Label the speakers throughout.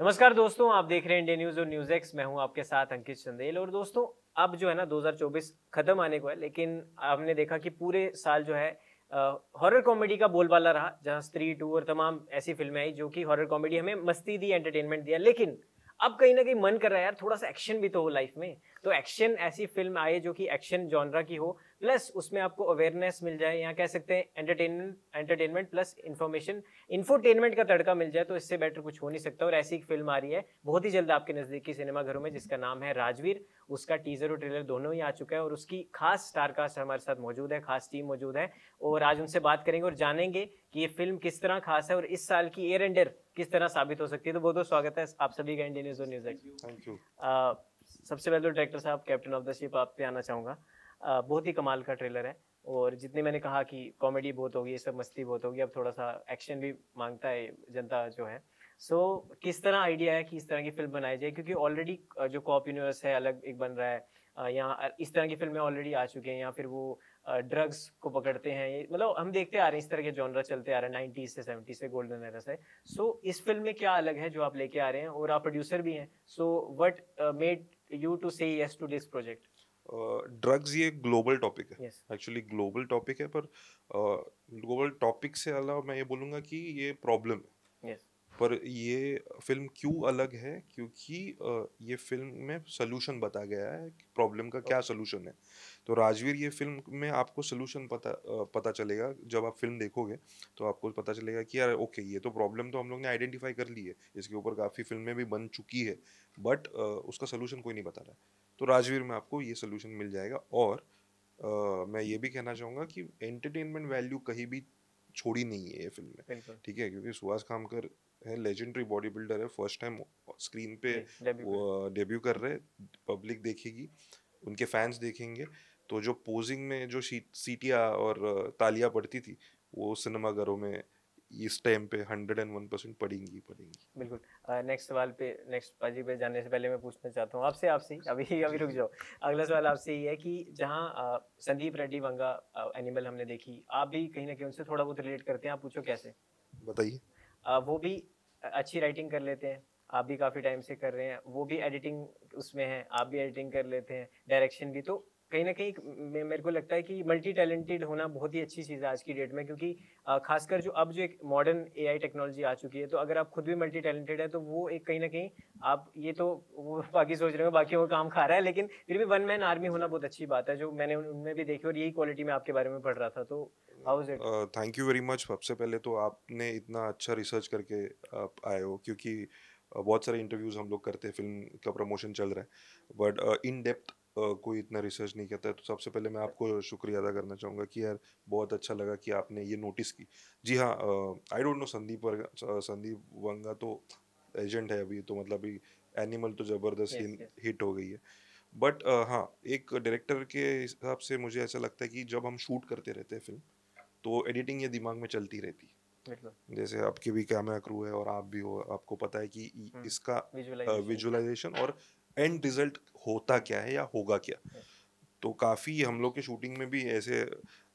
Speaker 1: नमस्कार दोस्तों, आप देख रहे हैं इंडिया न्यूज और न्यूज एक्स। मैं हूं आपके साथ अंकित चंदेल। और दोस्तों, अब जो है ना 2024 खत्म आने को है, लेकिन हमने देखा कि पूरे साल जो है हॉरर कॉमेडी का बोलबाला रहा, जहां स्त्री 2 और तमाम ऐसी फिल्में आई जो कि हॉरर कॉमेडी हमें मस्ती दी, एंटरटेनमेंट दिया। लेकिन अब कहीं ना कहीं मन कर रहा है यार, थोड़ा सा एक्शन भी तो हो लाइफ में। तो एक्शन ऐसी फिल्म आए जो कि एक्शन जॉनरा की हो, प्लस उसमें आपको अवेयरनेस मिल जाए, या कह सकते हैं एंटरटेनमेंट प्लस इंफॉर्मेशन, इंफोटेनमेंट का तड़का मिल जाए, तो इससे बेटर कुछ हो नहीं सकता। और ऐसी एक फिल्म आ रही है बहुत ही जल्द आपके नजदीकी सिनेमा घरों में, जिसका नाम है राजवीर। उसका टीजर और ट्रेलर दोनों ही आ चुका है और उसकी खास स्टार कास्ट हमारे साथ मौजूद है, खास टीम मौजूद है। और आज उनसे बात करेंगे और जानेंगे कि ये फिल्म किस तरह खास है और इस साल की एयर एंडर किस तरह साबित हो सकती है। तो बहुत बहुत स्वागत है आप सभी का इंडियन न्यूज और न्यूज एक्स।
Speaker 2: Thank you.
Speaker 1: सबसे पहले तो डायरेक्टर साहब, कैप्टन ऑफ द शिप, आप पे आना चाहूँगा। बहुत ही कमाल का ट्रेलर है। और जितने मैंने कहा कि कॉमेडी बहुत होगी, ये सब मस्ती बहुत होगी, अब थोड़ा सा एक्शन भी मांगता है जनता जो है। सो किस तरह आइडिया है कि इस तरह की फिल्म बनाई जाए, क्योंकि ऑलरेडी जो कॉप यूनिवर्स है अलग एक बन रहा है, यहाँ इस तरह की फिल्में ऑलरेडी आ चुकी हैं, या फिर वो ड्रग्स को पकड़ते हैं, ये मतलब हम देखते आ रहे हैं, इस तरह के जॉनरा चलते आ रहे हैं 90s से 70s से, गोल्डन एरा से। सो इस फिल्म में क्या अलग है जो आप लेके आ रहे हैं, और आप प्रोड्यूसर भी हैं। So what made you to say yes to this project?
Speaker 2: Drugs ये ग्लोबल टॉपिक है,
Speaker 1: यस।
Speaker 2: एक्चुअली ग्लोबल टॉपिक है, पर ग्लोबल टॉपिक से अलावा मैं ये बोलूँगा कि ये प्रॉब्लम है।
Speaker 1: यस।
Speaker 2: पर ये फिल्म क्यों अलग है, क्योंकि ये फिल्म में सोल्यूशन बता गया है कि प्रॉब्लम का क्या सोल्यूशन है। तो राजवीर ये फिल्म में आपको सोल्यूशन पता चलेगा। जब आप फिल्म देखोगे तो आपको पता चलेगा कि यार ओके, ये तो प्रॉब्लम तो हम लोग ने आइडेंटिफाई कर ली है, इसके ऊपर काफ़ी फिल्में भी बन चुकी है, बट उसका सोल्यूशन कोई नहीं बता रहा है। तो राजवीर में आपको ये सोल्यूशन मिल जाएगा। और मैं ये भी कहना चाहूँगा कि एंटरटेनमेंट वैल्यू कहीं भी छोड़ी नहीं है ये फिल्म में।
Speaker 1: बिल्कुल।
Speaker 2: ठीक है, क्योंकि सुहास खामकर है, लेजेंडरी बॉडी बिल्डर है, फर्स्ट टाइम स्क्रीन पे वो डेब्यू कर रहे। पब्लिक देखेगी, उनके फैंस देखेंगे, तो जो पोजिंग में जो सीटियाँ और तालियां पड़ती थी, वो सिनेमाघरों में इस टाइम पे 101% पड़ेंगी।
Speaker 1: बिल्कुल। नेक्स्ट सवाल पे, नेक्स्ट पाजी पे जाने से पहले मैं पूछना चाहता हूँ आपसे आपसे ही, अभी रुक जाओ। अगला सवाल आपसे ये है कि जहाँ संदीप रेड्डी वंगा एनिमल हमने देखी, आप भी कहीं ना कहीं उनसे थोड़ा बहुत रिलेट करते हैं, आप पूछो कैसे?
Speaker 2: बताइए।
Speaker 1: वो भी अच्छी राइटिंग कर लेते हैं, आप भी काफ़ी टाइम से कर रहे हैं, वो भी एडिटिंग उसमें है, आप भी एडिटिंग कर लेते हैं, डायरेक्शन भी। तो कहीं ना कहीं मेरे को लगता है कि मल्टी टैलेंटेड होना बहुत ही अच्छी चीज़ है आज की डेट में, क्योंकि खासकर जो अब जो एक मॉडर्न एआई टेक्नोलॉजी आ चुकी है, तो अगर आप खुद भी मल्टी टैलेंटेड है तो वो एक कहीं ना कहीं आप ये तो वो बाकी सोच रहे हो बाकियों का काम खा रहा है, लेकिन फिर भी वन मैन आर्मी होना बहुत अच्छी बात है, जो मैंने उनमें भी देखी, और यही क्वालिटी मैं आपके बारे में पढ़ रहा था। तो how is it?
Speaker 2: Thank you very much. सबसे पहले तो आपने इतना अच्छा रिसर्च करके आप आए हो, क्योंकि बहुत सारे इंटरव्यूज हम लोग करते हैं, फिल्म का प्रमोशन चल रहा है, बट इन डेप्थ कोई इतना रिसर्च नहीं करता है। तो सबसे पहले मैं आपको शुक्रिया अदा करना चाहूँगा कि यार बहुत अच्छा लगा कि आपने ये नोटिस की। जी हाँ, आई डोंट नो संदीप वंगा तो एजेंट है अभी, तो मतलब अभी एनिमल तो ज़बरदस्त
Speaker 1: यस यस।
Speaker 2: हिट हो गई है। बट हाँ, एक डायरेक्टर के हिसाब से मुझे ऐसा लगता है कि जब हम शूट करते रहते हैं फिल्म, तो एडिटिंग ये दिमाग में चलती रहती है।
Speaker 1: बिल्कुल।
Speaker 2: जैसे आपके भी कैमरा क्रू है और आप भी हो, आपको पता है कि इसका
Speaker 1: विजुअलाइजेशन।
Speaker 2: विजुअलाइजेशन और एंड रिजल्ट होता क्या है या होगा क्या।
Speaker 1: यस।
Speaker 2: तो काफ़ी हम लोग के शूटिंग में भी ऐसे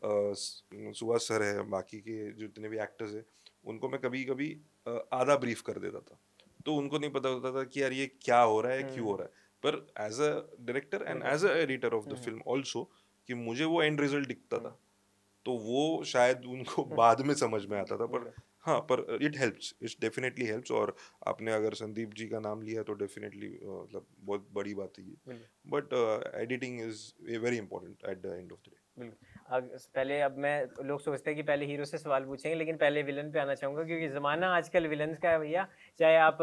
Speaker 2: सुहास सर है, बाकी के जितने भी एक्टर्स हैं, उनको मैं कभी कभी आधा ब्रीफ कर देता था, तो उनको नहीं पता होता था कि यार ये क्या हो रहा है, क्यों हो रहा है। पर as a director and as a editor of the film also, कि मुझे वो एंड रिजल्ट दिखता था, तो वो शायद उनको बाद में समझ में आता था। पर हाँ, पर it helps, it's definitely helps. और आपने अगर संदीप जी का नाम लिया तो डेफिनेटली मतलब बहुत बड़ी बात है ये। But editing is very important at the end of the day.
Speaker 1: बिल्कुल। पहले अब मैं, लोग सोचते हैं कि पहले हीरो से सवाल पूछेंगे, लेकिन पहले विलन पे आना चाहूँगा, क्योंकि ज़माना आजकल विलन्स का है भैया। चाहे आप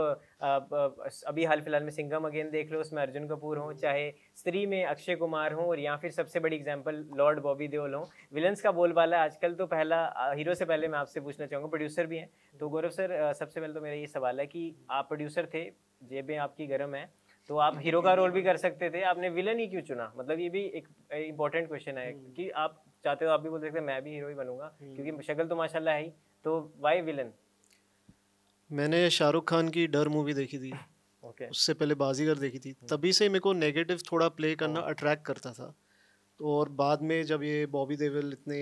Speaker 1: अभी हाल फिलहाल में सिंघम अगेन देख लो, उसमें अर्जुन कपूर हो, चाहे स्त्री में अक्षय कुमार हो, और या फिर सबसे बड़ी एग्जांपल लॉर्ड बॉबी देओल हो। विलन्स का बोलबाला है आजकल। तो पहला हीरो से पहले मैं आपसे पूछना चाहूँगा, प्रोड्यूसर भी हैं, तो गौरव सर, सबसे पहले तो मेरा ये सवाल है कि आप प्रोड्यूसर थे, जेबें आपकी गर्म है, तो आप हीरो का रोल भी कर सकते थे, आपने विलन ही क्यों चुना? मतलब ये भी एक इम्पोर्टेंट क्वेश्चन है कि आप चाहते हो आप भी बोल सकते हैं मैं भी हीरो ही बनूंगा, क्योंकि शक्ल तो माशाल्लाह है ही, तो वाई विलन?
Speaker 3: मैंने शाहरुख खान की डर मूवी देखी थी,
Speaker 1: ओके।
Speaker 3: उससे पहले बाजीगर देखी थी, तभी से मेरे को नेगेटिव थोड़ा प्ले करना अट्रैक्ट करता था। तो और बाद में जब ये बॉबी देओल इतने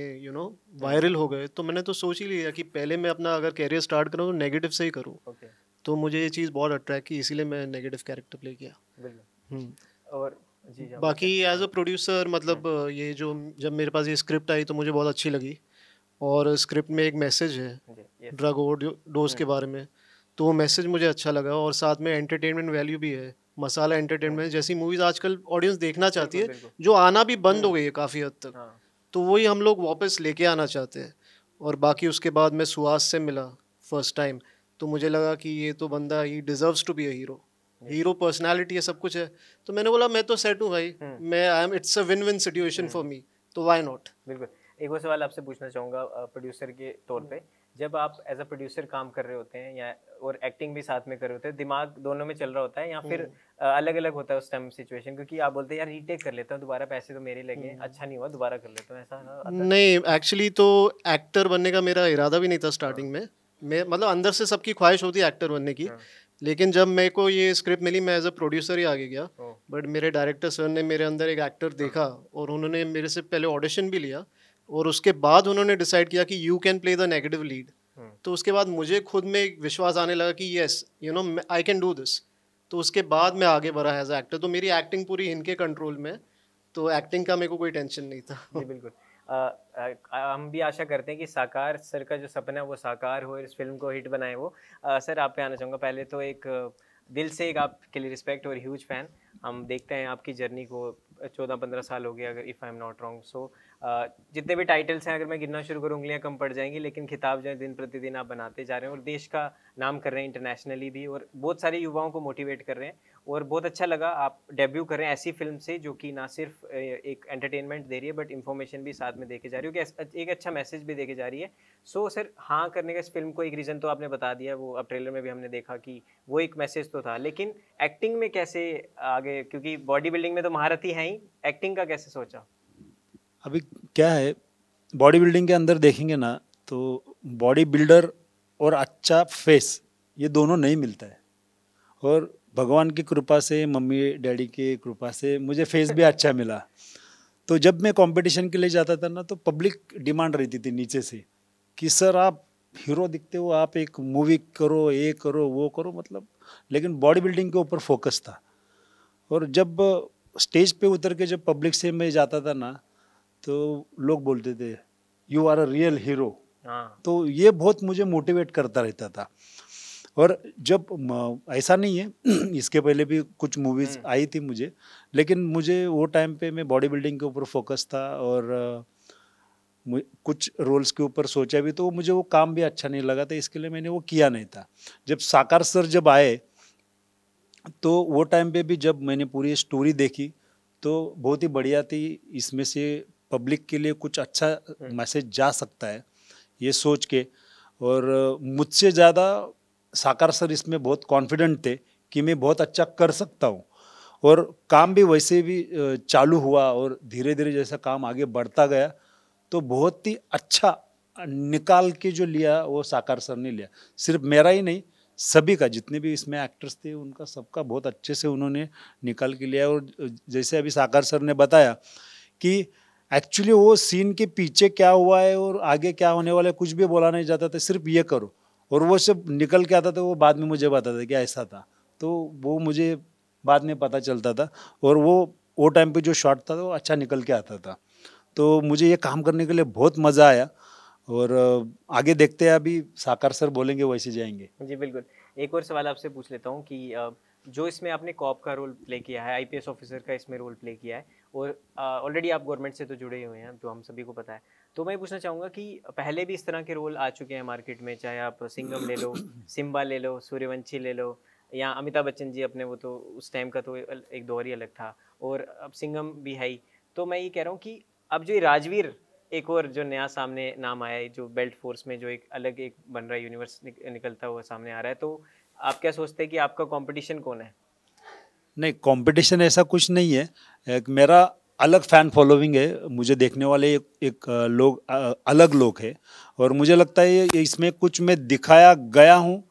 Speaker 3: वायरल हो गए, तो मैंने तो सोच ही लिया कि पहले मैं अपना अगर कैरियर स्टार्ट करूँ तो नेगेटिव से ही करूँ।
Speaker 1: ओके।
Speaker 3: तो मुझे ये चीज़ बहुत अट्रैक्ट की, इसीलिए मैं नेगेटिव कैरेक्टर प्ले किया।
Speaker 1: बिल्कुल। और जी जी, आप
Speaker 3: बाकी
Speaker 1: बताइए।
Speaker 3: एज अ प्रोड्यूसर मतलब ये जो जब मेरे पास ये स्क्रिप्ट आई तो मुझे बहुत अच्छी लगी, और स्क्रिप्ट में एक मैसेज है
Speaker 1: जी यस।
Speaker 3: ड्रग ओवरडोज के बारे में, तो वो मैसेज मुझे अच्छा लगा, और साथ में एंटरटेनमेंट वैल्यू भी है। मसाला एंटरटेनमेंट जैसी मूवीज़ आजकल ऑडियंस देखना चाहती
Speaker 1: बिल्कुल
Speaker 3: है,
Speaker 1: बिल्कुल।
Speaker 3: जो आना भी बंद हो गई है काफ़ी हद तक,
Speaker 1: हाँ
Speaker 3: तो वही हम लोग वापस लेके आना चाहते हैं। और बाकी उसके बाद मैं सुहास से मिला फर्स्ट टाइम, तो मुझे लगा कि ये तो बंदा ही deserves to be a hero, hero personality है, सब कुछ है। तो मैंने बोला मैं तो सेट हूँ भाई, मैं I am, it's a win win situation for me, तो व्हाई नॉट।
Speaker 1: बिल्कुल। एक और सवाल आपसे पूछना चाहूँगा प्रोड्यूसर के तौर पे, जब आप एज अ प्रोड्यूसर काम कर रहे होते हैं या और एक्टिंग भी साथ में कर रहे होते हैं, दिमाग दोनों में चल रहा होता है या फिर अलग अलग होता है उस टाइम सिचुएशन, क्योंकि आप बोलते हैं यार रीटेक कर लेता हूँ दोबारा, पैसे तो मेरे लगे हैं, अच्छा नहीं हुआ दोबारा कर लेता हूँ, ऐसा आता है?
Speaker 3: नहीं, एक्चुअली तो एक्टर बनने का मेरा इरादा भी नहीं था स्टार्टिंग में। मैं मतलब अंदर से सबकी ख्वाहिश होती है एक्टर बनने की,
Speaker 1: हाँ।
Speaker 3: लेकिन जब मेरे को ये स्क्रिप्ट मिली मैं एज अ प्रोड्यूसर ही आगे गया।
Speaker 1: ओ,
Speaker 3: बट मेरे डायरेक्टर सर ने मेरे अंदर एक एक्टर देखा, और उन्होंने मेरे से पहले ऑडिशन भी लिया, और उसके बाद उन्होंने डिसाइड किया कि you can play the negative lead. तो उसके बाद मुझे खुद में एक विश्वास आने लगा कि yes you know I can do this. तो उसके बाद मैं आगे बढ़ा एज एक्टर, तो मेरी एक्टिंग पूरी इनके कंट्रोल में, तो एक्टिंग का मेरे को कोई टेंशन नहीं था।
Speaker 1: जी बिल्कुल। हम भी आशा करते हैं कि साकार सर का जो सपना है वो साकार हो, इस फिल्म को हिट बनाए वो। सर आप पे आना चाहूँगा, पहले तो एक दिल से एक आपके लिए रिस्पेक्ट और ह्यूज फैन। हम देखते हैं आपकी जर्नी को, 14-15 साल हो गए अगर if I am not wrong. So जितने भी टाइटल्स हैं अगर मैं गिनना शुरू करूँ उंगलियां कम पड़ जाएंगी, लेकिन खिताब जो है दिन प्रतिदिन आप बनाते जा रहे हैं और देश का नाम कर रहे हैं इंटरनेशनली भी, और बहुत सारे युवाओं को मोटिवेट कर रहे हैं। और बहुत अच्छा लगा आप डेब्यू कर रहे हैं ऐसी फिल्म से जो कि ना सिर्फ एक एंटरटेनमेंट दे रही है बट इन्फॉर्मेशन भी साथ में देके जा रही है, कि एक अच्छा मैसेज भी देके जा रही है। सो सर हाँ करने का इस फिल्म को एक रीज़न तो आपने बता दिया, वो अब ट्रेलर में भी हमने देखा कि वो एक मैसेज तो था, लेकिन एक्टिंग में कैसे आगे, क्योंकि बॉडी बिल्डिंग में तो महारत ही है ही, एक्टिंग का कैसे सोचा?
Speaker 4: अभी क्या है, बॉडी बिल्डिंग के अंदर देखेंगे ना तो बॉडी बिल्डर और अच्छा फेस ये दोनों नहीं मिलता है, और भगवान की कृपा से, मम्मी डैडी की कृपा से मुझे फेस भी अच्छा मिला। तो जब मैं कंपटीशन के लिए जाता था ना तो पब्लिक डिमांड रहती थी नीचे से कि सर आप हीरो दिखते हो, आप एक मूवी करो, ये करो वो करो, मतलब लेकिन बॉडी बिल्डिंग के ऊपर फोकस था। और जब स्टेज पे उतर के जब पब्लिक से मैं जाता था ना तो लोग बोलते थे you are a real hero.
Speaker 1: हाँ
Speaker 4: तो ये बहुत मुझे मोटिवेट करता रहता था। और जब ऐसा नहीं है इसके पहले भी कुछ मूवीज़ आई थी मुझे, लेकिन मुझे वो टाइम पे मैं बॉडी बिल्डिंग के ऊपर फोकस था, और कुछ रोल्स के ऊपर सोचा भी तो मुझे वो काम भी अच्छा नहीं लगा था, इसके लिए मैंने वो किया नहीं था। जब साकार सर जब आए तो वो टाइम पे भी जब मैंने पूरी स्टोरी देखी तो बहुत ही बढ़िया थी, इसमें से पब्लिक के लिए कुछ अच्छा मैसेज जा सकता है ये सोच के। और मुझसे ज़्यादा साकार सर इसमें बहुत कॉन्फिडेंट थे कि मैं बहुत अच्छा कर सकता हूँ, और काम भी वैसे भी चालू हुआ, और धीरे धीरे जैसा काम आगे बढ़ता गया तो बहुत ही अच्छा निकाल के जो लिया वो साकार सर ने लिया। सिर्फ मेरा ही नहीं, सभी का, जितने भी इसमें एक्टर्स थे उनका सबका बहुत अच्छे से उन्होंने निकाल के लिया। और जैसे अभी साकार सर ने बताया कि एक्चुअली वो सीन के पीछे क्या हुआ है और आगे क्या होने वाला है कुछ भी बोला नहीं जाता था, सिर्फ ये करो, और वो सब निकल के आता था। वो बाद में मुझे बताता था कि ऐसा था, तो वो मुझे बाद में पता चलता था, और वो टाइम पे जो शॉट था वो अच्छा निकल के आता था। तो मुझे ये काम करने के लिए बहुत मज़ा आया, और आगे देखते हैं, अभी साकार सर बोलेंगे वैसे जाएंगे।
Speaker 1: जी बिल्कुल। एक और सवाल आपसे पूछ लेता हूँ कि जो इसमें आपने कॉप का रोल प्ले किया है, आईपीएस ऑफिसर का इसमें रोल प्ले किया है, और ऑलरेडी आप गवर्नमेंट से तो जुड़े हुए हैं जो हम सभी को पता है, तो मैं पूछना चाहूँगा कि पहले भी इस तरह के रोल आ चुके हैं मार्केट में, चाहे आप सिंघम ले लो, सिम्बा ले लो, सूर्यवंशी ले लो, या अमिताभ बच्चन जी अपने, वो तो उस टाइम का तो एक दौर ही अलग था, और अब सिंघम भी है ही। तो मैं ये कह रहा हूँ कि अब जो ये राजवीर एक और जो नया सामने नाम आया है, जो बेल्ट फोर्स में जो एक अलग एक बन रहा है यूनिवर्स निकलता हुआ सामने आ रहा है, तो आप क्या सोचते हैं कि आपका कंपटीशन कौन है?
Speaker 4: नहीं, कंपटीशन ऐसा कुछ नहीं है, एक मेरा अलग फैन फॉलोइंग है, मुझे देखने वाले एक लोग अलग लोग हैं, और मुझे लगता है ये इसमें कुछ मैं दिखाया गया हूँ,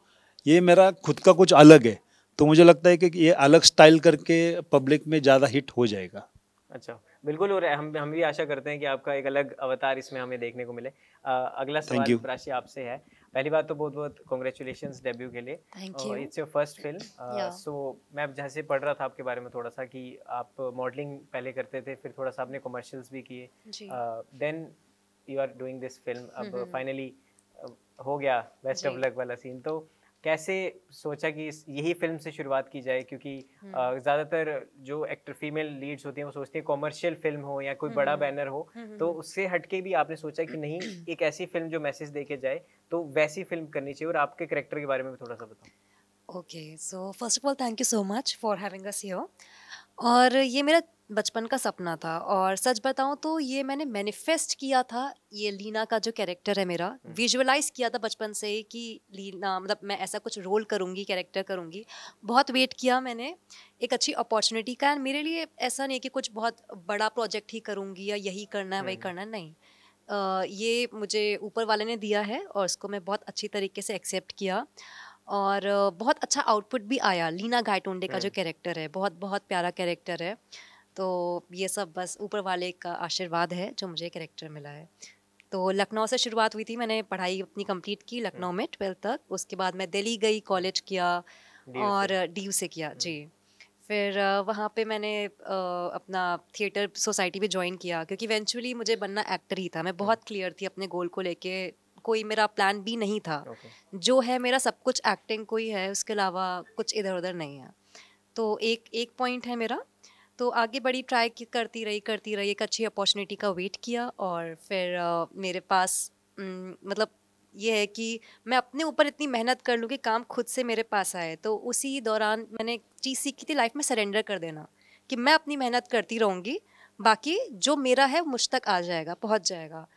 Speaker 4: ये मेरा खुद का कुछ अलग है, तो मुझे लगता है कि ये अलग स्टाइल करके पब्लिक में ज़्यादा हिट हो जाएगा।
Speaker 1: अच्छा बिल्कुल, और हम भी आशा करते हैं कि आपका एक अलग अवतार इसमें हमें देखने को मिले। अगला
Speaker 4: थैंक
Speaker 1: सवाल
Speaker 4: यू।
Speaker 1: प्राची आपसे है। पहली बात तो बहुत बहुत कॉन्ग्रेचुलेशंस डेब्यू के लिए।
Speaker 5: Thank you.
Speaker 1: It's your first film.
Speaker 5: Yeah.
Speaker 1: सो मैं जैसे पढ़ रहा था आपके बारे में थोड़ा सा कि आप मॉडलिंग पहले करते थे, फिर थोड़ा सा आपने कमर्शियल्स भी किए,
Speaker 5: जी।
Speaker 1: Then you are doing this film. अब फाइनली हो गया बेस्ट ऑफ
Speaker 5: जी।
Speaker 1: लक वाला सीन। तो कैसे सोचा कि यही फिल्म से शुरुआत की जाए, क्योंकि ज़्यादातर जो एक्टर फीमेल लीड्स होती हैं वो सोचती हैं कॉमर्शियल फिल्म हो या कोई बड़ा बैनर हो, तो उससे हटके भी आपने सोचा कि नहीं, एक ऐसी फिल्म जो मैसेज दे के जाए, तो वैसी फिल्म करनी चाहिए। और आपके कैरेक्टर के बारे में भी थोड़ा सा बताओ।
Speaker 5: Okay, so first of all thank you so much for having us here. और ये मेरा बचपन का सपना था, और सच बताऊं तो ये मैंने मैनिफेस्ट किया था। ये लीना का जो कैरेक्टर है मेरा, विजुअलाइज किया था बचपन से ही कि लीना, मतलब मैं ऐसा कुछ रोल करूँगी, कैरेक्टर करूँगी। बहुत वेट किया मैंने एक अच्छी अपॉर्चुनिटी का। एंड मेरे लिए ऐसा नहीं है कि कुछ बहुत बड़ा प्रोजेक्ट ही करूँगी या यही करना है वही करना है, नहीं। ये मुझे ऊपर वाले ने दिया है और उसको मैं बहुत अच्छी तरीके से एक्सेप्ट किया, और बहुत अच्छा आउटपुट भी आया। लीना गायटोंडे का जो कैरेक्टर है, बहुत बहुत प्यारा कैरेक्टर है। तो ये सब बस ऊपर वाले का आशीर्वाद है जो मुझे कैरेक्टर मिला है। तो लखनऊ से शुरुआत हुई थी, मैंने पढ़ाई अपनी कंप्लीट की लखनऊ में 12th तक। उसके बाद मैं दिल्ली गई, कॉलेज किया और डीयू से किया जी। फिर वहाँ पे मैंने अपना थिएटर सोसाइटी भी ज्वाइन किया, क्योंकि इवेंचुअली मुझे बनना एक्टर ही था। मैं बहुत क्लियर थी अपने गोल को लेके, कोई मेरा प्लान भी नहीं था। जो है मेरा सब कुछ एक्टिंग को ही है, उसके अलावा कुछ इधर उधर नहीं है। तो एक पॉइंट है मेरा। तो आगे बड़ी ट्राई करती रही, एक अच्छी अपॉर्चुनिटी का वेट किया, और फिर मेरे पास मतलब ये है कि मैं अपने ऊपर इतनी मेहनत कर लूँ कि काम खुद से मेरे पास आए। तो उसी दौरान मैंने एक चीज़ सीखी थी लाइफ में, सरेंडर कर देना, कि मैं अपनी मेहनत करती रहूँगी, बाकी जो मेरा है मुझ तक आ जाएगा, पहुँच जाएगा।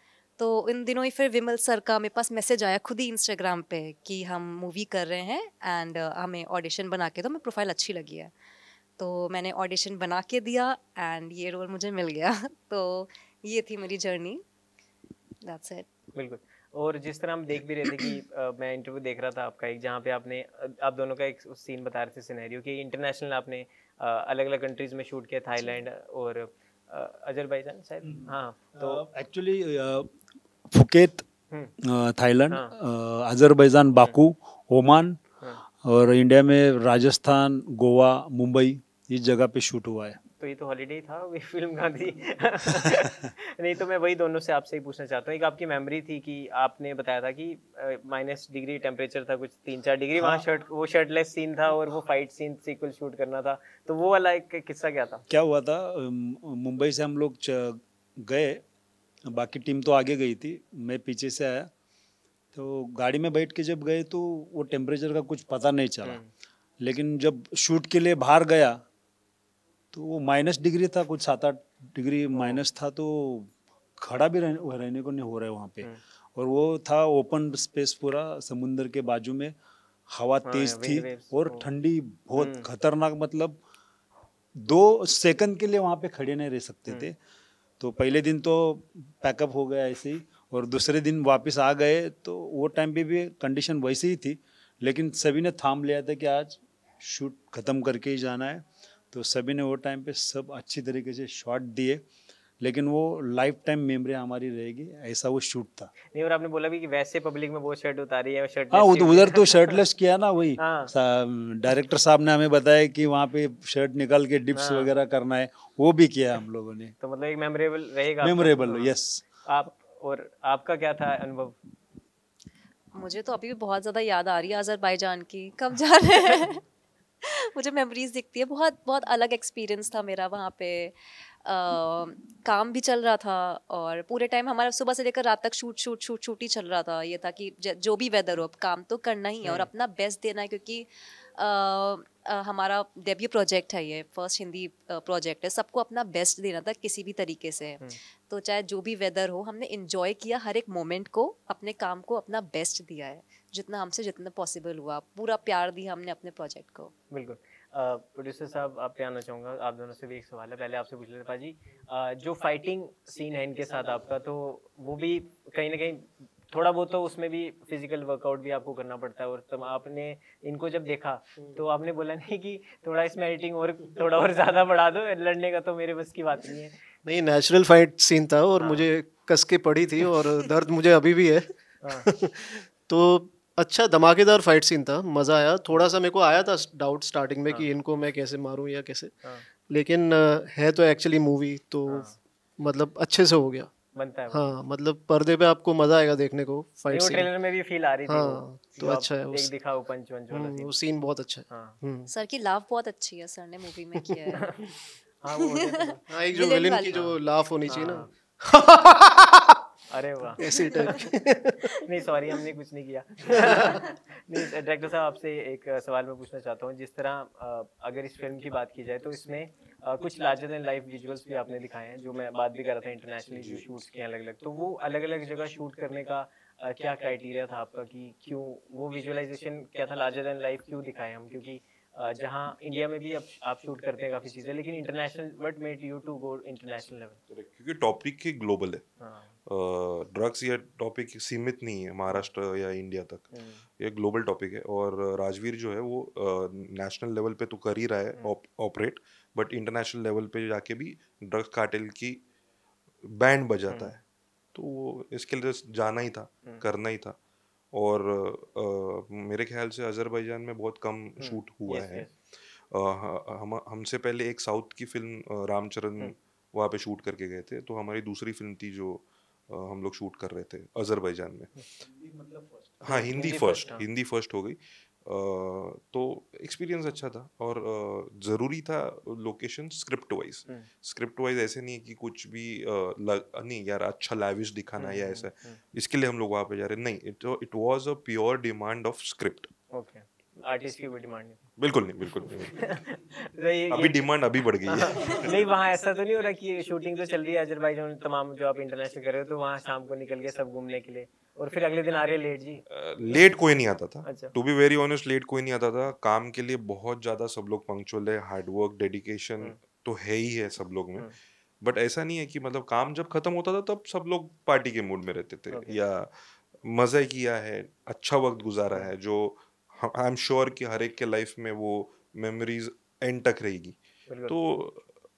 Speaker 5: तो इन दिनों ही फिर विमल सर का मेरे पास मैसेज आया खुद ही इंस्टाग्राम पे कि हम मूवी कर रहे हैं एंड हमें ऑडिशन बना के दो। मैं प्रोफाइल अच्छी लगी है, तो मैंने ऑडिशन बना के दिया एंड ये रोल मुझे मिल गया। तो ये थी मेरी जर्नी, दैट्स इट।
Speaker 1: बिल्कुल। और जिस तरह हम देख भी रहे थे कि मैं इंटरव्यू देख रहा था आपका एक, जहाँ पे आपने आप दोनों का एक सीन बता रहे थे, सिनेरियो कि इंटरनेशनल आपने अलग अलग कंट्रीज में शूट किया, थाईलैंड और अजरबैजान शायद। हाँ, तो
Speaker 4: actually Phuket, Thailand, Azerbaijan, Baku, Oman, और इंडिया में राजस्थान, गोवा, मुंबई, इस जगह पे शूट हुआ है।
Speaker 1: तो ये तो हॉलीडे था, ये फिल्म कहाँ थी? नहीं, तो मैं वही दोनों से आपसे ही पूछना चाहता हूँ। एक आपकी मेमोरी थी कि आपने बताया था कि -डिग्री टेम्परेचर था, कुछ 3-4 डिग्री वहाँ वो शर्टलेस सीन था और वो फाइट सीन सीक्वल शूट करना था। तो वो वाला एक किस्सा क्या था?
Speaker 4: क्या हुआ था, मुंबई से हम लोग गए, बाकी टीम तो आगे गई थी, मैं पीछे से आया। तो गाड़ी में बैठ के जब गए तो वो टेम्परेचर का कुछ पता नहीं चला, लेकिन जब शूट के लिए बाहर गया तो वो -डिग्री था, कुछ 7-8 डिग्री माइनस था। तो खड़ा भी रहने को नहीं हो रहा है वहाँ पे। और वो था ओपन स्पेस, पूरा समुंदर के बाजू में, हवा तेज थी और ठंडी बहुत खतरनाक, मतलब 2 सेकंड के लिए वहाँ पे खड़े नहीं रह सकते थे। तो पहले दिन तो पैकअप हो गया ऐसे ही, और दूसरे दिन वापस आ गए। तो वो टाइम पे भी कंडीशन वैसे ही थी, लेकिन सभी ने थाम लिया था कि आज शूट ख़त्म करके ही जाना है। तो सभी ने वो टाइम पे सब अच्छी तरीके से शॉट दिए, लेकिन वो लाइफ टाइम मेमोरी हमारी रहेगी, ऐसा वो शूट था।
Speaker 1: नहीं, और आपने बोला भी कि वैसे पब्लिक में वो शर्ट उतारी है, शर्ट।
Speaker 4: हाँ, उधर तो शर्टलेस किया ना, वही डायरेक्टर साहब ने हमें बताया कि वहाँ पे शर्ट निकाल के डिप्स वगैरह करना है, वो भी किया हम लोगों ने।
Speaker 1: तो मतलब एक मेमोरेबल रहेगा।
Speaker 4: Memorable, yes.
Speaker 1: आप और आपका क्या था अनुभव?
Speaker 5: मुझे तो अभी भी बहुत ज़्यादा याद आ रही है अजरबैजान की, कब जा रहे हैं। मुझे मेमोरीज दिखती है, बहुत बहुत अलग एक्सपीरियंस था मेरा वहाँ पे। काम भी चल रहा था और पूरे टाइम हमारा सुबह से लेकर रात तक शूट ही चल रहा था। ये था कि जो भी वेदर हो, काम तो करना ही है और अपना बेस्ट देना है, क्योंकि हमारा डेब्यू प्रोजेक्ट है, ये फर्स्ट हिंदी प्रोजेक्ट है। सबको अपना बेस्ट देना था किसी भी तरीके से। तो चाहे जो भी वेदर हो, हमने एंजॉय किया हर एक मोमेंट को, अपने काम को अपना बेस्ट दिया है, जितना पॉसिबल हुआ, पूरा प्यार दिया हमने अपने प्रोजेक्ट को।
Speaker 1: बिल्कुल। प्रोड्यूसर साहब, आप पे आना चाहूँगा। आप दोनों से भी एक सवाल है, पहले आपसे पूछ लेते पाजी। जो फाइटिंग सीन है इनके साथ आपका, तो वो भी कहीं ना कहीं थोड़ा बहुत तो उसमें भी फिजिकल वर्कआउट भी आपको करना पड़ता है। और तब आपने इनको जब देखा तो आपने बोला नहीं कि थोड़ा इसमें एडिटिंग और थोड़ा और ज़्यादा बढ़ा दो, लड़ने का तो मेरे बस की बात नहीं है?
Speaker 3: नहीं, नेचुरल फाइट सीन था और मुझे कस के पड़ी थी और दर्द मुझे अभी भी है। तो अच्छा धमाकेदार फाइट सीन था, मज़ा आया। थोड़ा सा मेरे को आया था डाउट स्टार्टिंग में कि इनको मैं कैसे मारूं या कैसे, लेकिन है तो एक्चुअली मूवी तो मतलब अच्छे से हो गया।
Speaker 1: बनता है
Speaker 3: हाँ मतलब पर्दे पे आपको मज़ा आएगा देखने को फाइट
Speaker 1: वो
Speaker 3: सीन।
Speaker 1: ट्रेलर में भी फील आ रही थी
Speaker 3: हाँ तो अच्छा है
Speaker 1: एक दिखा वो पंच वंच वाला
Speaker 3: वो सीन बहुत अच्छा है।
Speaker 1: हाँ
Speaker 5: सर की लाफ बहुत अच्छी है, सर ने मूवी में किया है।
Speaker 1: हाँ वो होता है
Speaker 3: हाँ एक जो
Speaker 5: Villain
Speaker 3: विलन
Speaker 5: वाली।
Speaker 3: की जो लाफ होनी चाहिए ना,
Speaker 1: अरे वाह
Speaker 3: ऐसे टाइप की।
Speaker 1: नहीं सॉरी हमने कुछ नहीं किया। नहीं डायरेक्टर साहब आपसे एक सवाल मैं पूछना चाहता हूँ, जिस तरह अगर इस फिल्म की बात की जाए तो इसमें कुछ लार्जर देन लाइफ विजुअल्स भी आपने दिखाए हैं, जो मैं बात भी कर रहा था इंटरनेशनली जो शूट्स किए अलग अलग, तो वो अलग अलग जगह शूट करने का क्या क्राइटेरिया था आपका कि क्यों वो विजुअलाइजेशन क्या था, लार्जर देन लाइफ क्यों दिखाए हम? क्योंकि जहाँ इंडिया में भी अब आप शूट करते हैं काफ़ी चीज़ें, लेकिन international what made you to go international level?
Speaker 2: क्योंकि टॉपिक ही ग्लोबल है। ड्रग्स या टॉपिक सीमित नहीं है महाराष्ट्र या इंडिया तक, ये ग्लोबल टॉपिक है। और राजवीर जो है वो नेशनल लेवल पे तो कर ही रहा है ऑपरेट, बट इंटरनेशनल लेवल पे जाके भी ड्रग्स कार्टेल की बैंड बजाता है, तो वो इसके लिए जाना ही था, करना ही था। और मेरे ख्याल से अजरबैजान में बहुत कम शूट हुआ है। हमसे पहले एक साउथ की फिल्म रामचरण वहाँ पे शूट करके गए थे, तो हमारी दूसरी फिल्म थी जो हम लोग शूट कर रहे थे अजरबैजान में। हाँ हिंदी फर्स्ट हो गई। तो एक्सपीरियंस अच्छा था और ज़रूरी था लोकेशन स्क्रिप्ट वाइज ऐसे नहीं कि कुछ भी नहीं यार अच्छा लैविश दिखाना या ऐसा, इसके लिए हम लोग वहाँ पे जा रहे नहीं, it was a pure demand of script.
Speaker 1: Okay, artist की कोई डिमांड नहीं?
Speaker 2: बिल्कुल नहीं।
Speaker 1: तो
Speaker 2: अभी डिमांड अभी बढ़ गई है।
Speaker 1: नहीं वहाँ ऐसा तो नहीं हो रहा कि शूटिंग तो चल रही है अजरबैजान तमाम जो आप इंटरनेशनल कर रहे हो, तो वहाँ शाम को निकल गए सब घूमने के लिए और फिर अगले दिन आ रहे लेट जी?
Speaker 2: लेट कोई नहीं आता था,
Speaker 1: अच्छा।
Speaker 2: To be very honest late कोई नहीं आता था। काम के लिए बहुत ज़्यादा सब लोग पंक्चुअल है, हार्डवर्क डेडिकेशन तो है ही है सब लोग में, बट ऐसा नहीं है कि मतलब काम जब खत्म होता था तब सब लोग पार्टी के मूड में रहते थे या मज़े किया है, अच्छा वक्त गुजारा है, जो आई एम श्योर कि हर एक के लाइफ में वो मेमोरीज एंड तक रहेगी। तो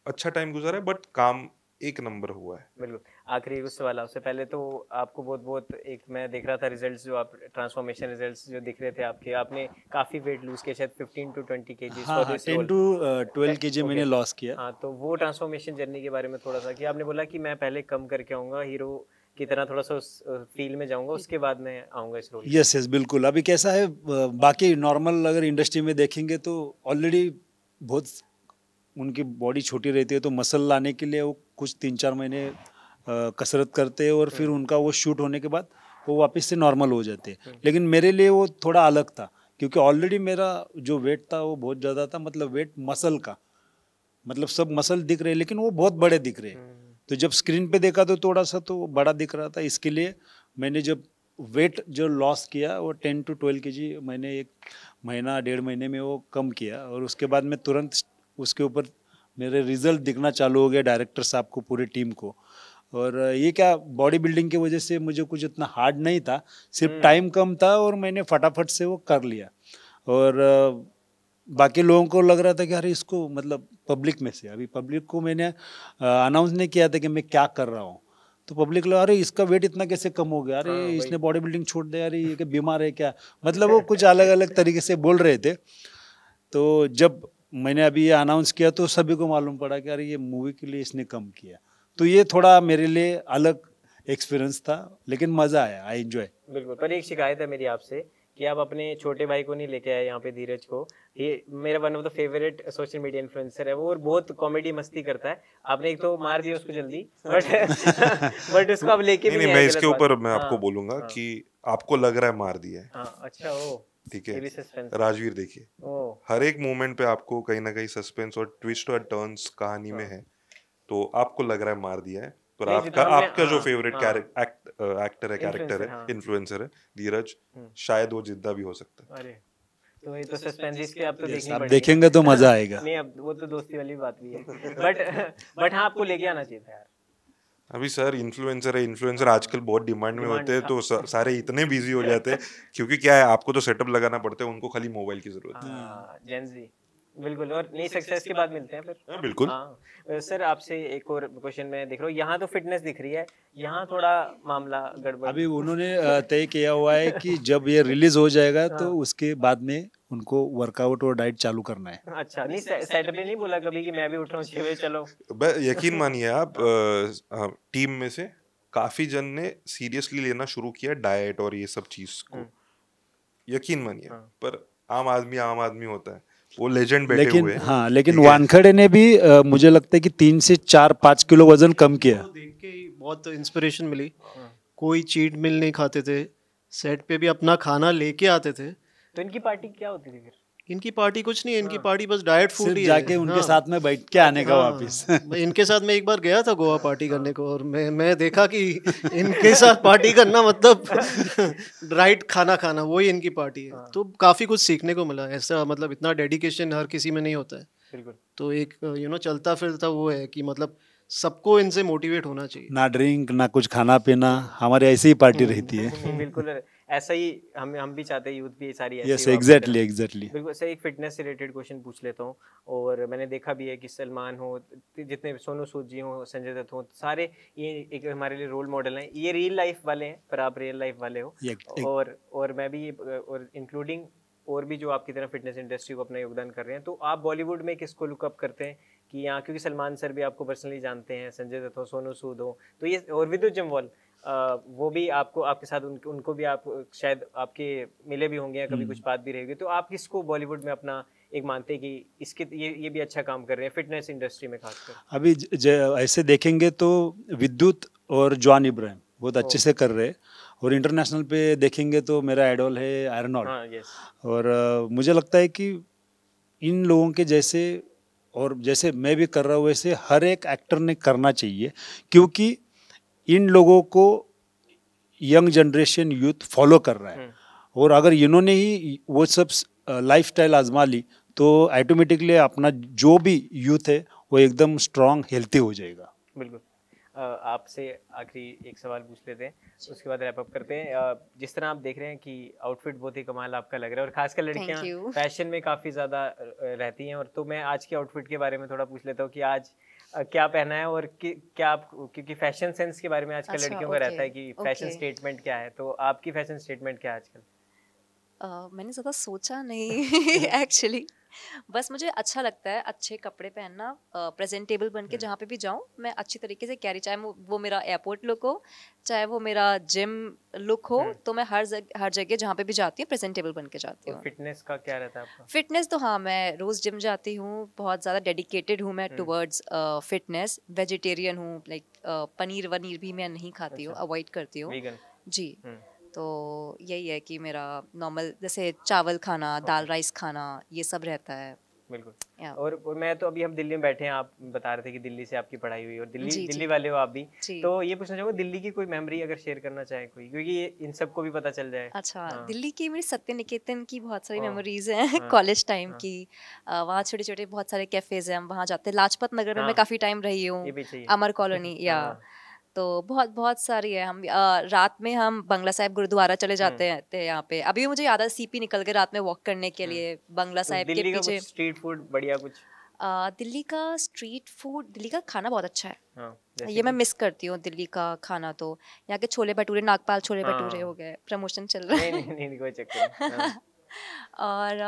Speaker 2: अच्छा टाइम गुजारा है, बट काम एक नंबर हुआ है।
Speaker 1: बिल्कुल। आखिरी कुछ सवाल आपसे, पहले तो आपको बहुत एक मैं देख रहा था रिजल्ट्स जो आप ट्रांसफॉर्मेशन रिजल्ट्स जो दिख रहे थे आपके, आपने काफ़ी वेट लूज किया, शायद 15 to 20 kg
Speaker 4: हाँ, 10 to 12 kg मैंने लॉस किया।
Speaker 1: हाँ, तो वो ट्रांसफॉर्मेशन जर्नी के बारे में थोड़ा सा, कि आपने बोला कि मैं पहले कम करके आऊँगा, हीरो की तरह थोड़ा सा उस फील्ड में जाऊंगा, उसके बाद मैं आऊँगा इस रोल।
Speaker 4: यस बिल्कुल। अभी कैसा है, बाकी नॉर्मल अगर इंडस्ट्री में देखेंगे तो ऑलरेडी बहुत उनकी बॉडी छोटी रहती है, तो मसल लाने के लिए वो कुछ 3-4 महीने कसरत करते हैं और फिर उनका वो शूट होने के बाद वो वापस से नॉर्मल हो जाते हैं। लेकिन मेरे लिए वो थोड़ा अलग था, क्योंकि ऑलरेडी मेरा जो वेट था वो बहुत ज़्यादा था, मतलब वेट मसल का, मतलब सब मसल दिख रहे लेकिन वो बहुत बड़े दिख रहे। तो जब स्क्रीन पे देखा तो थोड़ा सा तो बड़ा दिख रहा था, इसके लिए मैंने जब वेट जो लॉस किया वो 10 to 12 kg मैंने 1-1.5 महीने में वो कम किया। और उसके बाद में तुरंत उसके ऊपर मेरे रिजल्ट दिखना चालू हो गया डायरेक्टर साहब को, पूरी टीम को। और ये क्या बॉडी बिल्डिंग की वजह से मुझे कुछ इतना हार्ड नहीं था, सिर्फ टाइम कम था और मैंने फटाफट से वो कर लिया। और बाकी लोगों को लग रहा था कि अरे इसको, मतलब पब्लिक में से, अभी पब्लिक को मैंने अनाउंस नहीं किया था कि मैं क्या कर रहा हूँ, तो पब्लिक लोग अरे इसका वेट इतना कैसे कम हो गया, अरे इसने बॉडी बिल्डिंग छोड़ दिया, अरे ये क्या बीमार है क्या, मतलब वो कुछ अलग अलग तरीके से बोल रहे थे। तो जब मैंने अभी ये अनाउंस किया तो सभी को मालूम पड़ा कि अरे ये मूवी के लिए इसने कम किया, तो ये थोड़ा मेरे लिए अलग एक्सपीरियंस था, लेकिन मज़ा आया, आई एंजॉय।
Speaker 1: बिल्कुल। पर एक शिकायत है मेरी आपसे कि आप अपने छोटे भाई को नहीं लेके आए यहाँ पे, धीरज को। ये मेरा one of the favourite social media influencer है वो, और बहुत कॉमेडी मस्ती करता है। आपने एक तो मार दिया उसको जल्दी, बट उसको आप लेके भी
Speaker 2: नहीं, मैं इसके ऊपर मैं आपको बोलूंगा कि आपको लग रहा है मार दिया है।
Speaker 1: अच्छा ओ
Speaker 2: ठीक है, राजवीर देखिए हर एक मोमेंट पे आपको कहीं ना कहीं सस्पेंस और ट्विस्ट और टर्न्स कहानी में है, तो आपको लग रहा है मार दिया है, पर आपका जो फेवरेट एक्टर है, कैरेक्टर है, इन्फ्लुएंसर है धीरज, शायद वो जिद्दा भी हो सकता है।
Speaker 1: अरे तो ये तो सस्पेंस इसके आप तो देखनी
Speaker 4: आप
Speaker 1: पड़ेगी।
Speaker 4: देखेंगे तो मजा आएगा।
Speaker 1: नहीं अब वो तो दोस्ती वाली बात भी है, बट हाँ आपको लेके आना चाहिए था यार।
Speaker 2: अभी सर इन्फ्लुएंसर है, इन्फ्लुएंसर आजकल बहुत डिमांड में होते हैं, तो सारे इतने बिजी हो जाते हैं, क्योंकि क्या है आपको तो सेटअप लगाना पड़ता है, उनको खाली मोबाइल की जरूरत है।
Speaker 1: जेन जी बिल्कुल, और नई सक्सेस के बाद मिलते हैं फिर।
Speaker 2: हाँ, बिल्कुल।
Speaker 1: हाँ सर, आपसे एक और क्वेश्चन मैं देख रहा हूँ, यहाँ तो फिटनेस दिख रही है, यहाँ थोड़ा मामला गड़बड़।
Speaker 4: अभी उन्होंने तय किया हुआ है कि जब ये रिलीज हो जाएगा तो उसके बाद में उनको वर्कआउट और डाइट चालू करना है।
Speaker 1: अच्छा, नहीं सेटअप ने नहीं बोला कभी कि मैं भी उठ रहा हूँ 6 बजे चलो?
Speaker 2: यकीन मानिए आप, टीम में से काफी जन ने सीरियसली लेना शुरू किया डाइट और ये सब चीज को, यकीन मानिए। पर आम आदमी होता है, वो लेजेंड बैठे हुए हैं।
Speaker 4: हाँ, लेकिन वानखेड़े ने भी मुझे लगता है कि 3 से 4-5 किलो वजन कम किया।
Speaker 3: देख के ही बहुत इंस्पिरेशन मिली। कोई चीट मिल नहीं खाते थे, सेट पे भी अपना खाना लेके आते थे।
Speaker 1: तो इनकी पार्टी क्या होती थी फिर?
Speaker 3: इनकी पार्टी कुछ नहीं है, इनकी पार्टी बस डाइट फूड ही है।
Speaker 4: जाके उनके साथ में बैठ के आने का वापस।
Speaker 3: इनके साथ मैं एक बार गया था गोवा पार्टी करने को, और मैं देखा कि इनके साथ पार्टी करना मतलब राइट खाना खाना, वही इनकी पार्टी है। तो काफी कुछ सीखने को मिला। ऐसा मतलब इतना डेडिकेशन हर किसी में नहीं होता है।
Speaker 1: बिल्कुल।
Speaker 3: तो एक चलता फिरता वो है कि मतलब सबको इनसे मोटिवेट होना चाहिए।
Speaker 4: ना ड्रिंक ना कुछ खाना पीना, हमारे ऐसी ही पार्टी रहती है।
Speaker 1: बिल्कुल ऐसा ही हम भी चाहते हैं, यूथ भी सारी ऐसी
Speaker 4: यस,
Speaker 1: हो।
Speaker 4: एग्जैक्टली।
Speaker 1: बिल्कुल सर, एक फिटनेस से रिलेटेड क्वेश्चन पूछ लेता हूँ। और मैंने देखा भी है कि सलमान हो, जितने सोनू सूद जी हो, संजय दत्त हो, सारे ये एक हमारे लिए रोल मॉडल हैं। ये रियल लाइफ वाले हैं, पर आप रियल लाइफ वाले हो। और मैं भी, और इंक्लूडिंग और भी जो आपकी तरह फिटनेस इंडस्ट्री को अपना योगदान कर रहे हैं। तो आप बॉलीवुड में किसको लुकअप करते हैं कि यहाँ, क्योंकि सलमान सर भी आपको पर्सनली जानते हैं, संजय दत्त हो, सोनू सूद हो, तो ये और विद्युत जम्वाल, वो भी आपको, आपके साथ उनको भी आप शायद आपके मिले भी होंगे या कभी कुछ बात भी रहेगी। तो आप किसको बॉलीवुड में अपना एक मानते हैं कि इसके ये भी अच्छा काम कर रहे हैं फिटनेस इंडस्ट्री में खासकर?
Speaker 4: अभी ऐसे देखेंगे तो विद्युत और जॉन इब्राहिम बहुत अच्छे से कर रहे हैं। और इंटरनेशनल पे देखेंगे तो मेरा आइडल है आर्नोल्ड।
Speaker 1: हाँ, यस।
Speaker 4: और मुझे लगता है कि इन लोगों के जैसे, और जैसे मैं भी कर रहा हूँ, वैसे हर एक एक्टर ने करना चाहिए, क्योंकि इन लोगों को यंग जनरेशन यूथ फॉलो कर रहा है। और अगर इन्होंने ही वो सब लाइफस्टाइल आजमा ली तो ऑटोमेटिकली अपना जो भी यूथ है वो एकदम स्ट्रांग हेल्थी हो जाएगा।
Speaker 1: बिल्कुल। आपसे आखिरी एक सवाल पूछ लेते हैं, उसके बाद रैप अप करते हैं। जिस तरह आप देख रहे हैं कि आउटफिट बहुत ही कमाल आपका लग रहा है, और खासकर लड़कियां फैशन में काफ़ी ज़्यादा रहती हैं। और तो मैं आज के आउटफिट के बारे में थोड़ा पूछ लेता हूँ कि आज क्या पहना है, और क्या आप, क्योंकि फैशन सेंस के बारे में आजकल लड़कियों का रहता है कि फैशन स्टेटमेंट क्या है, तो आपकी फैशन स्टेटमेंट क्या है आजकल?
Speaker 5: मैंने ज़्यादा सोचा नहीं एक्चुअली। बस मुझे अच्छा लगता है अच्छे कपड़े पहनना, प्रेजेंटेबल बन के जहाँ पे भी जाऊँ मैं अच्छी तरीके से कैरी, चाहे वो मेरा एयरपोर्ट लुक हो, चाहे वो मेरा जिम लुक हो, तो मैं हर जगह जहाँ पे भी जाती हूँ प्रेजेंटेबल बन के जाती हूँ।
Speaker 1: फिटनेस का क्या रहता है आपका?
Speaker 5: फिटनेस तो हाँ, मैं रोज़ जिम जाती हूँ, बहुत ज़्यादा डेडिकेटेड हूँ मैं टुवर्ड्स फिटनेस। वेजिटेरियन हूँ, लाइक पनीर वनीर भी मैं नहीं खाती हूँ, अवॉइड करती हूँ जी। तो यही है कि मेरा नॉर्मल जैसे चावल खाना, दाल राइस खाना, ये सब रहता है।
Speaker 1: बिल्कुल। और मैं तो अभी हम दिल्ली में बैठे हैं, आप बता रहे थे कि दिल्ली से आपकी पढ़ाई हुई, और दिल्ली वाले हो आप भी, तो ये पूछना चाहूँगा दिल्ली की कोई मेमोरी अगर शेयर करना चाहे कोई, क्योंकि ये इन सबको भी पता चल जाए।
Speaker 5: अच्छा, दिल्ली की मेरी सत्य निकेतन की बहुत सारी मेमोरीज हैं कॉलेज टाइम की। वहाँ छोटे छोटे बहुत सारे कैफेज हैं, हम वहाँ जाते हैं। लाजपत नगर में मैं काफ़ी टाइम रही हूँ, अमर कॉलोनी, या तो बहुत सारी है। हम रात में हम बंगला साहिब गुरुद्वारा चले जाते थे यहाँ पे। अभी मुझे याद है सीपी निकल के रात में वॉक करने के लिए बंगला साहिब के पीछे।
Speaker 1: स्ट्रीट फूड बढ़िया कुछ?
Speaker 5: दिल्ली का स्ट्रीट फूड, दिल्ली का खाना बहुत अच्छा है। ये मैं मिस करती हूँ दिल्ली का खाना। तो यहाँ के छोले भटूरे, नागपाल छोले भटूरे हो गए, प्रमोशन चल रहा है।
Speaker 1: नहीं कोई चक्कर।
Speaker 5: और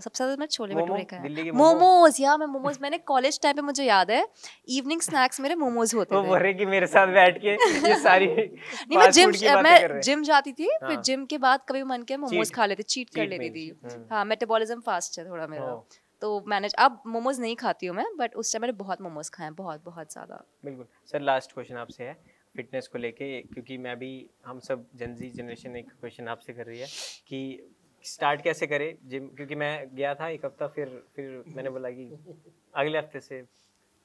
Speaker 5: सबसे ज्यादा मैं छोले भटूरे खाया। मोमोज, या मैं मोमोज, मैंने कॉलेज टाइम पे मुझे याद है इवनिंग स्नैक्स मेरे मोमोज होते थे।
Speaker 1: वो बोल रहे कि मेरे साथ बैठ के ये सारी
Speaker 5: नहीं, मैं जिम जाती थी, फिर जिम के बाद कभी मन किया मोमोज खा लेते, चीट कर लेती थी। हाँ, मेटाबॉलिज्म फास्ट है थोड़ा मेरा, तो मैनेज। अब मोमोज नहीं खाती हूँ मैं, बट उस टाइम मैंने बहुत मोमोज खाए, बहुत ज़्यादा।
Speaker 1: बिल्कुल सर, लास्ट क्वेश्चन आपसे है फिटनेस को लेके, क्योंकि मैं भी, हम सब जनजी जनरेशन एक क्वेश्चन आपसे कर रही है कि स्टार्ट कैसे करें जिम, क्योंकि मैं गया था एक हफ्ता, फिर मैंने बोला कि अगले हफ्ते से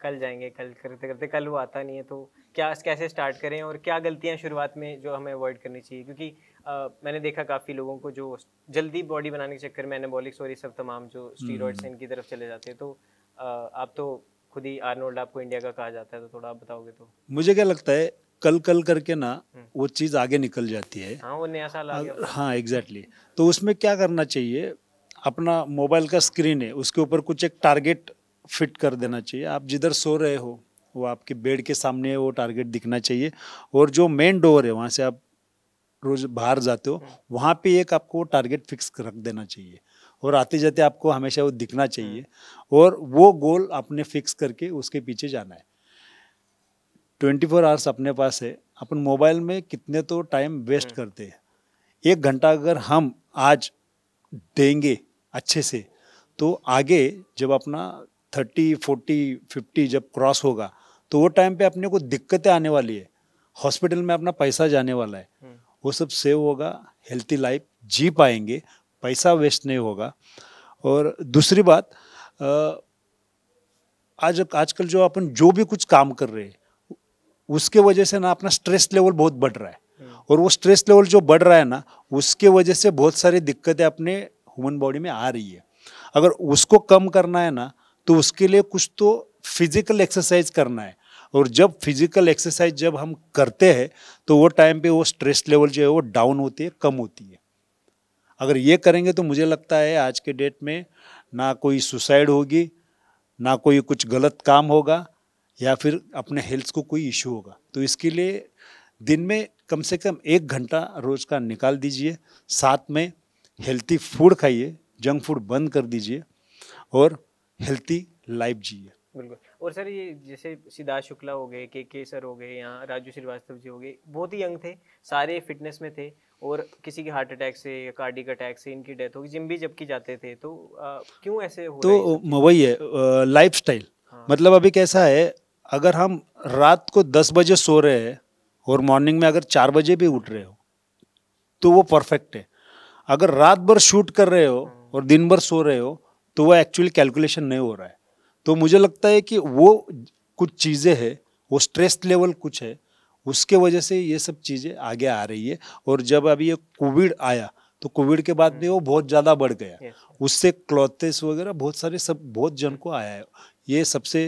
Speaker 1: कल जाएंगे, कल करते करते कल वो आता नहीं है। तो कैसे स्टार्ट करें, और क्या गलतियां शुरुआत में जो हमें अवॉइड करनी चाहिए, क्योंकि मैंने देखा काफ़ी लोगों को जो जल्दी बॉडी बनाने के चक्कर में एनाबॉलिक्स और ये सब तमाम जो स्टीरॉइड्स हैं इनकी तरफ चले जाते हैं। तो आप तो खुद ही आर्नोल्ड आपको इंडिया का कहा जाता है, तो थोड़ा आप बताओगे तो।
Speaker 4: मुझे क्या लगता है कल करके ना वो चीज़ आगे निकल जाती है।
Speaker 1: हाँ, वो नया साल आ गया।
Speaker 4: हाँ एग्जैक्टली। तो उसमें क्या करना चाहिए, अपना मोबाइल का स्क्रीन है उसके ऊपर कुछ एक टारगेट फिट कर देना चाहिए। आप जिधर सो रहे हो वो आपके बेड के सामने वो टारगेट दिखना चाहिए, और जो मेन डोर है वहाँ से आप रोज बाहर जाते हो वहाँ पे एक आपको टारगेट फिक्स रख देना चाहिए, और आते जाते आपको हमेशा वो दिखना चाहिए, और वो गोल आपने फिक्स करके उसके पीछे जाना है। 24 आवर्स अपने पास है, अपन मोबाइल में कितने तो टाइम वेस्ट करते हैं। 1 घंटा अगर हम आज देंगे अच्छे से, तो आगे जब अपना 30, 40, 50 जब क्रॉस होगा तो वो टाइम पे अपने को दिक्कतें आने वाली है, हॉस्पिटल में अपना पैसा जाने वाला है, वो सब सेव होगा, हेल्थी लाइफ जी पाएंगे, पैसा वेस्ट नहीं होगा। और दूसरी बात, आजकल जो अपन जो भी कुछ काम कर रहे हैं उसके वजह से ना अपना स्ट्रेस लेवल बहुत बढ़ रहा है, और वो स्ट्रेस लेवल जो बढ़ रहा है ना उसके वजह से बहुत सारी दिक्कतें अपने ह्यूमन बॉडी में आ रही है। अगर उसको कम करना है ना तो उसके लिए कुछ तो फिजिकल एक्सरसाइज करना है, और जब फिजिकल एक्सरसाइज जब हम करते हैं तो वो टाइम पे वो स्ट्रेस लेवल जो है वो डाउन होती है, कम होती है। अगर ये करेंगे तो मुझे लगता है आज के डेट में ना कोई सुसाइड होगी, ना कोई कुछ गलत काम होगा, या फिर अपने हेल्थ को कोई इशू होगा। तो इसके लिए दिन में कम से कम 1 घंटा रोज का निकाल दीजिए, साथ में हेल्थी फूड खाइए, जंक फूड बंद कर दीजिए, और हेल्थी लाइफ जिए।
Speaker 1: बिल्कुल। और सर ये जैसे सिद्धार्थ शुक्ला हो गए, के सर हो गए, यहाँ राजू श्रीवास्तव जी हो गए, बहुत ही यंग थे, सारे फिटनेस में थे, और किसी के हार्ट अटैक से या कार्डियक अटैक से इनकी डेथ होगी, जिम भी जबकि जाते थे, तो क्यों ऐसे हो रहा है?
Speaker 4: तो वही है लाइफ स्टाइल। मतलब अभी कैसा है, अगर हम रात को 10 बजे सो रहे हैं और मॉर्निंग में अगर 4 बजे भी उठ रहे हो तो वो परफेक्ट है। अगर रात भर शूट कर रहे हो और दिन भर सो रहे हो तो वो एक्चुअली कैलकुलेशन नहीं हो रहा है। तो मुझे लगता है कि वो कुछ चीज़ें हैं, वो स्ट्रेस लेवल कुछ है, उसके वजह से ये सब चीज़ें आगे आ रही है। और जब अभी ये कोविड आया तो कोविड के बाद में वो बहुत ज़्यादा बढ़ गया, उससे क्लॉथेस वगैरह बहुत सारे सब बहुत जन को आया है। ये सबसे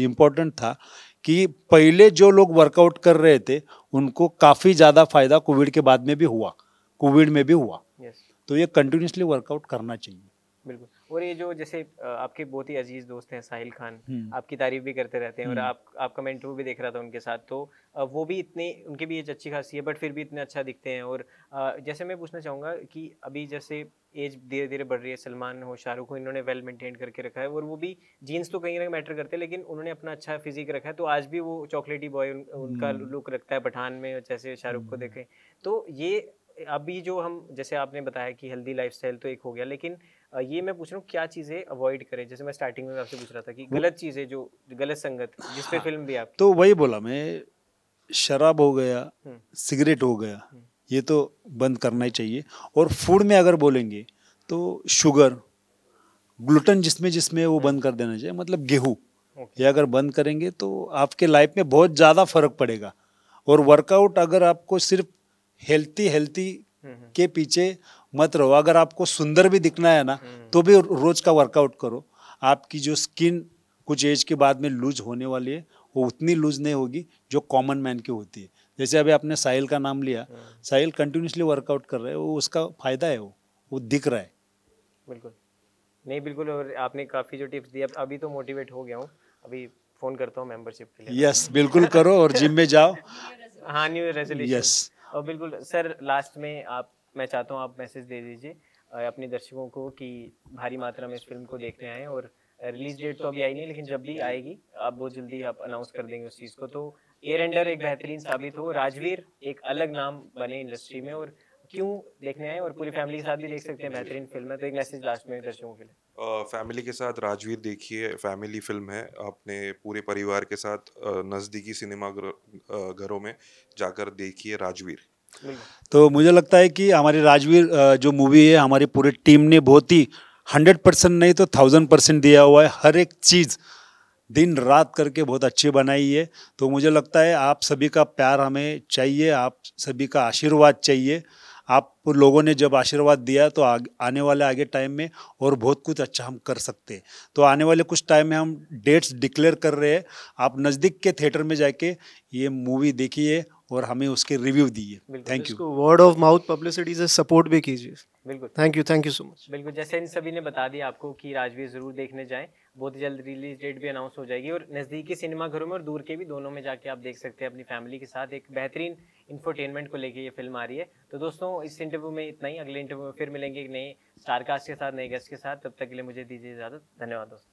Speaker 4: इम्पोर्टेंट था कि पहले जो लोग वर्कआउट कर रहे थे उनको काफ़ी ज़्यादा फायदा कोविड के बाद में भी हुआ, कोविड में भी हुआ। तो ये कंटिन्यूसली वर्कआउट करना चाहिए।
Speaker 1: बिल्कुल। और ये जो जैसे आपके बहुत ही अजीज दोस्त हैं साहिल खान, आपकी तारीफ भी करते रहते हैं, और आपका मैं इंटरव्यू भी देख रहा था उनके साथ, तो वो भी इतने, उनकी भी एज अच्छी खासी है बट फिर भी इतने अच्छा दिखते हैं। और जैसे मैं पूछना चाहूँगा कि अभी जैसे एज धीरे धीरे बढ़ रही है, सलमान हो, शाहरुख हो, इन्होंने वेल मेंटेन करके रखा है, और वो भी जीन्स तो कहीं ना कहीं मैटर करते हैं, लेकिन उन्होंने अपना अच्छा फिजिक रखा है, तो आज भी वो चॉकलेटी बॉय उनका लुक रखता है। पठान में जैसे शाहरुख को देखें, तो ये अभी जो हम, जैसे आपने बताया कि हेल्दी लाइफस्टाइल तो एक हो गया, लेकिन ये मैं पूछ रहा हूँ क्या चीज़ें अवॉइड करें? जैसे मैं स्टार्टिंग में आपसे पूछ रहा था कि गलत चीज़ें, जो गलत संगत, जिस पे फिल्म भी आप,
Speaker 4: तो वही बोला मैं, शराब हो गया, सिगरेट हो गया, ये तो बंद करना ही चाहिए। और फूड में अगर बोलेंगे तो शुगर, ग्लूटेन जिसमें जिसमें वो बंद कर देना चाहिए। मतलब गेहूँ ये अगर बंद करेंगे तो आपके लाइफ में बहुत ज़्यादा फर्क पड़ेगा। और वर्कआउट अगर आपको सिर्फ हेल्थी के पीछे मत रहो, अगर आपको सुंदर भी दिखना है ना तो भी रोज का वर्कआउट करो। आपकी जो स्किन कुछ एज के बाद में लूज होने वाली है, वो उतनी लूज नहीं होगी जो कॉमन मैन की होती है। जैसे अभी आपने साहिल का नाम लिया, साहिल कंटिन्यूसली वर्कआउट कर रहा है, वो उसका फायदा है, वो दिख रहा है।
Speaker 1: बिल्कुल, नहीं बिल्कुल। और आपने काफ़ी जो टिप्स दिए, अभी तो मोटिवेट हो गया हूँ, अभी फ़ोन करता हूँ मेंबरशिप के लिए।
Speaker 4: यस बिल्कुल करो, और जिम में जाओ।
Speaker 1: हाँ, न्यू ईयर रेजोल्यूशन।
Speaker 4: यस,
Speaker 1: और बिल्कुल सर, लास्ट में मैं चाहता हूँ आप मैसेज दे दीजिए अपने दर्शकों को कि भारी मात्रा में इस फिल्म को देखने आए, और रिलीज डेट तो अभी आई नहीं, लेकिन जब भी आएगी आप बहुत जल्दी आप अनाउंस कर देंगे उस चीज़ को, तो एयरएंडर एक बेहतरीन साबित हो, राजवीर एक अलग नाम बने इंडस्ट्री में, और क्यों देखने आए, और पूरी फैमिली के साथ भी देख सकते हैं, बेहतरीन फिल्म है। तो एक मैसेज लास्ट में दर्शकों के लिए।
Speaker 2: फैमिली के साथ राजवीर देखिए, फैमिली फिल्म है, अपने पूरे परिवार के साथ नज़दीकी सिनेमा घरों में जाकर देखिए राजवीर।
Speaker 4: तो मुझे लगता है कि हमारी राजवीर जो मूवी है, हमारी पूरी टीम ने बहुत ही 100% नहीं तो 1000% दिया हुआ है। हर एक चीज़ दिन रात करके बहुत अच्छी बनाई है। तो मुझे लगता है आप सभी का प्यार हमें चाहिए, आप सभी का आशीर्वाद चाहिए। आप लोगों ने जब आशीर्वाद दिया तो आने वाले आगे टाइम में और बहुत कुछ अच्छा हम कर सकते हैं। तो आने वाले कुछ टाइम में हम डेट्स डिक्लेयर कर रहे हैं। आप नज़दीक के थिएटर में जाके ये मूवी देखिए और हमें उसके रिव्यू दिए।
Speaker 1: बिल्कुल,
Speaker 4: थैंक यू।
Speaker 3: इसको वर्ड ऑफ माउथ पब्लिसिटी से सपोर्ट भी कीजिए।
Speaker 1: बिल्कुल
Speaker 3: थैंक यू सो मच।
Speaker 1: बिल्कुल, जैसे इन सभी ने बता दिया आपको कि राजवीर जरूर देखने जाएं, बहुत जल्द रिलीज डेट भी अनाउंस हो जाएगी और नज़दीकी सिनेमा घरों में और दूर के भी दोनों में जाके आप देख सकते हैं अपनी फैमिली के साथ। एक बेहतरीन इंफोटेनमेंट को लेके ये फिल्म आ रही है। तो दोस्तों इस इंटरव्यू में इतना ही, अगले इंटरव्यू में फिर मिलेंगे एक नए स्टारकास्ट के साथ, नए गेस्ट के साथ। तब तक के लिए मुझे दीजिए इजाज़त। धन्यवाद दोस्तों।